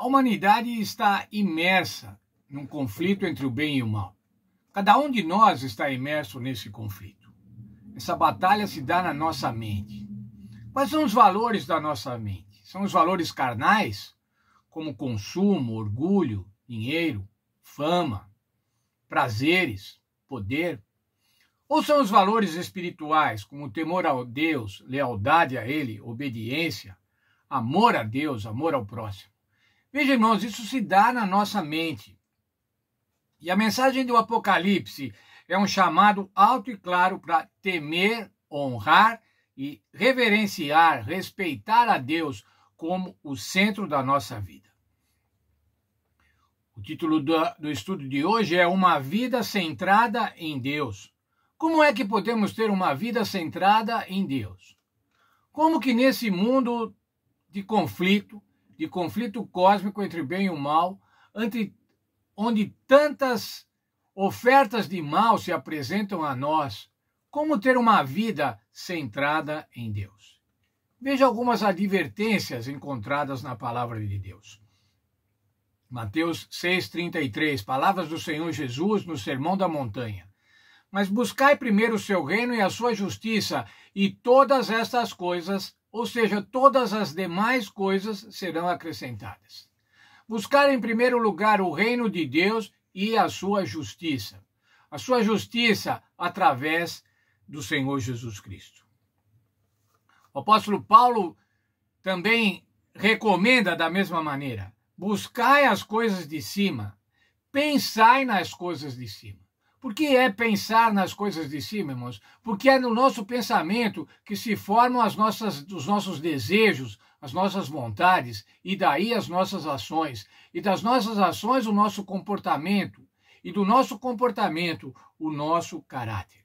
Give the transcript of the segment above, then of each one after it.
A humanidade está imersa num conflito entre o bem e o mal. Cada um de nós está imerso nesse conflito. Essa batalha se dá na nossa mente. Quais são os valores da nossa mente? São os valores carnais, como consumo, orgulho, dinheiro, fama, prazeres, poder? Ou são os valores espirituais, como temor a Deus, lealdade a Ele, obediência, amor a Deus, amor ao próximo? Veja, irmãos, isso se dá na nossa mente. E a mensagem do Apocalipse é um chamado alto e claro para temer, honrar e reverenciar, respeitar a Deus como o centro da nossa vida. O título do estudo de hoje é Uma Vida Centrada em Deus. Como é que podemos ter uma vida centrada em Deus? Como que nesse mundo de conflito cósmico entre o bem e o mal, onde tantas ofertas de mal se apresentam a nós, como ter uma vida centrada em Deus? Veja algumas advertências encontradas na palavra de Deus. Mateus 6,33, palavras do Senhor Jesus no Sermão da Montanha. Mas buscai primeiro o seu reino e a sua justiça, e todas estas coisas, ou seja, todas as demais coisas, serão acrescentadas. Buscar em primeiro lugar o reino de Deus e a sua justiça. A sua justiça através do Senhor Jesus Cristo. O apóstolo Paulo também recomenda da mesma maneira: buscai as coisas de cima, pensai nas coisas de cima. Por que é pensar nas coisas de cima, irmãos? Porque é no nosso pensamento que se formam os nossos desejos, as nossas vontades, e daí as nossas ações. E das nossas ações, o nosso comportamento. E do nosso comportamento, o nosso caráter.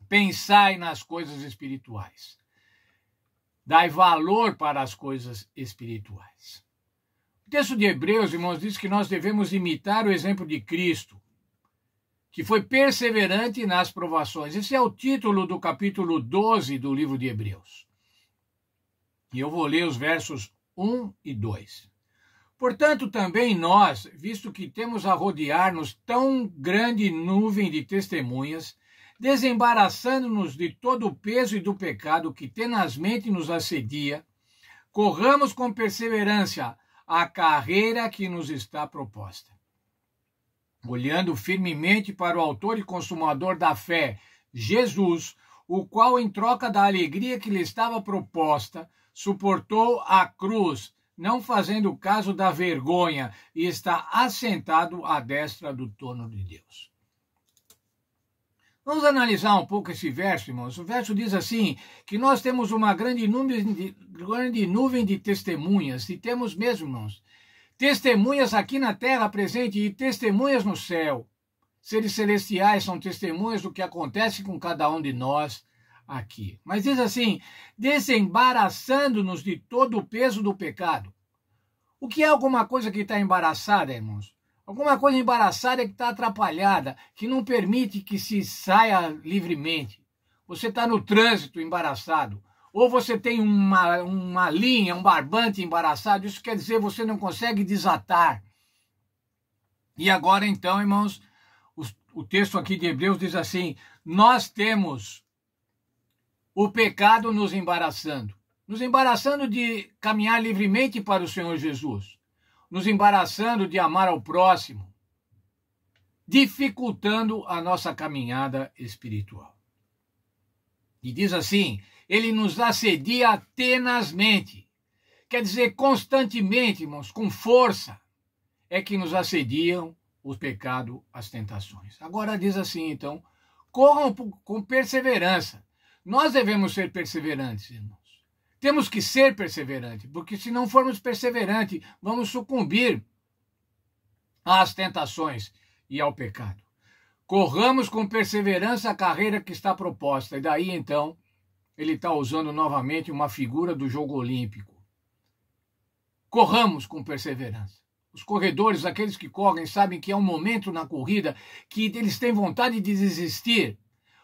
Pensai nas coisas espirituais. Dai valor para as coisas espirituais. O texto de Hebreus, irmãos, diz que nós devemos imitar o exemplo de Cristo, que foi perseverante nas provações. Esse é o título do capítulo 12 do livro de Hebreus. E eu vou ler os versos 1 e 2. Portanto, também nós, visto que temos a rodear-nos tão grande nuvem de testemunhas, desembaraçando-nos de todo o peso e do pecado que tenazmente nos assedia, corramos com perseverança a carreira que nos está proposta, olhando firmemente para o autor e consumador da fé, Jesus, o qual, em troca da alegria que lhe estava proposta, suportou a cruz, não fazendo caso da vergonha, e está assentado à destra do trono de Deus. Vamos analisar um pouco esse verso, irmãos. O verso diz assim, que nós temos uma grande nuvem de testemunhas, e temos mesmo, irmãos, testemunhas aqui na terra presente e testemunhas no céu. Seres celestiais são testemunhas do que acontece com cada um de nós aqui. Mas diz assim, desembaraçando-nos de todo o peso do pecado. O que é alguma coisa que está embaraçada, irmãos? Alguma coisa embaraçada que está atrapalhada, que não permite que se saia livremente. Você está no trânsito embaraçado. Ou você tem uma linha, um barbante embaraçado, isso quer dizer que você não consegue desatar. E agora então, irmãos, o texto aqui de Hebreus diz assim, nós temos o pecado nos embaraçando de caminhar livremente para o Senhor Jesus, nos embaraçando de amar ao próximo, dificultando a nossa caminhada espiritual. E diz assim, ele nos assedia tenazmente. Quer dizer, constantemente, irmãos, com força, é que nos assediam o pecado, as tentações. Agora diz assim, então, corram com perseverança. Nós devemos ser perseverantes, irmãos. Temos que ser perseverantes, porque se não formos perseverantes, vamos sucumbir às tentações e ao pecado. Corramos com perseverança a carreira que está proposta. E daí, então, ele está usando novamente uma figura do jogo olímpico. Corramos com perseverança. Os corredores, aqueles que correm, sabem que é um momento na corrida que eles têm vontade de desistir.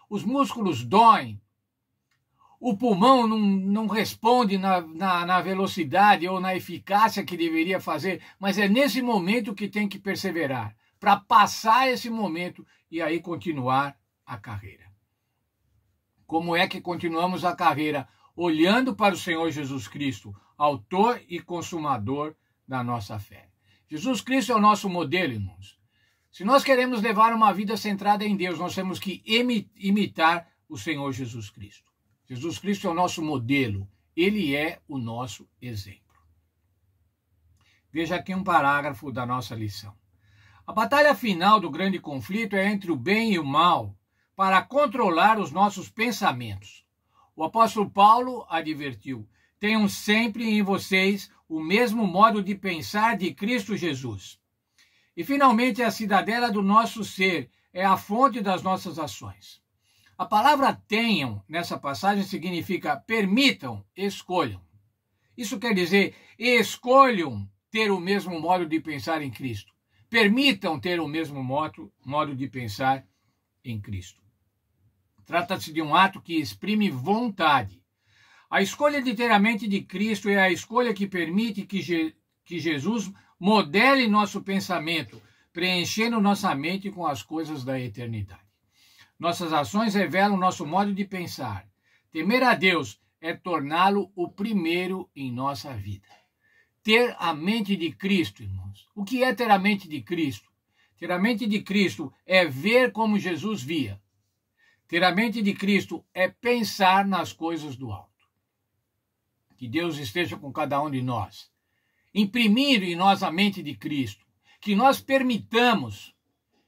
Os músculos doem. o pulmão não responde na velocidade ou na eficácia que deveria fazer, mas é nesse momento que tem que perseverar, para passar esse momento e aí continuar a carreira. Como é que continuamos a carreira? Olhando para o Senhor Jesus Cristo, autor e consumador da nossa fé. Jesus Cristo é o nosso modelo, irmãos. Se nós queremos levar uma vida centrada em Deus, nós temos que imitar o Senhor Jesus Cristo. Jesus Cristo é o nosso modelo, ele é o nosso exemplo. Veja aqui um parágrafo da nossa lição. A batalha final do grande conflito é entre o bem e o mal, para controlar os nossos pensamentos. O apóstolo Paulo advertiu: tenham sempre em vocês o mesmo modo de pensar de Cristo Jesus. E finalmente a cidadela do nosso ser é a fonte das nossas ações. A palavra tenham, nessa passagem, significa permitam, escolham. Isso quer dizer, escolham ter o mesmo modo de pensar em Cristo. Permitam ter o mesmo modo de pensar em Cristo. Trata-se de um ato que exprime vontade. A escolha de ter a mente de Cristo é a escolha que permite que Jesus modele nosso pensamento, preenchendo nossa mente com as coisas da eternidade. Nossas ações revelam nosso modo de pensar. Temer a Deus é torná-lo o primeiro em nossa vida. Ter a mente de Cristo, irmãos. O que é ter a mente de Cristo? Ter a mente de Cristo é ver como Jesus via. Ter a mente de Cristo é pensar nas coisas do alto. Que Deus esteja com cada um de nós. Imprimir em nós a mente de Cristo. Que nós permitamos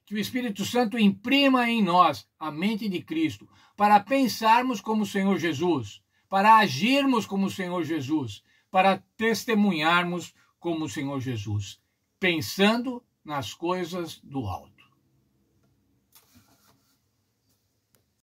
que o Espírito Santo imprima em nós a mente de Cristo para pensarmos como o Senhor Jesus, para agirmos como o Senhor Jesus, para testemunharmos como o Senhor Jesus, pensando nas coisas do alto.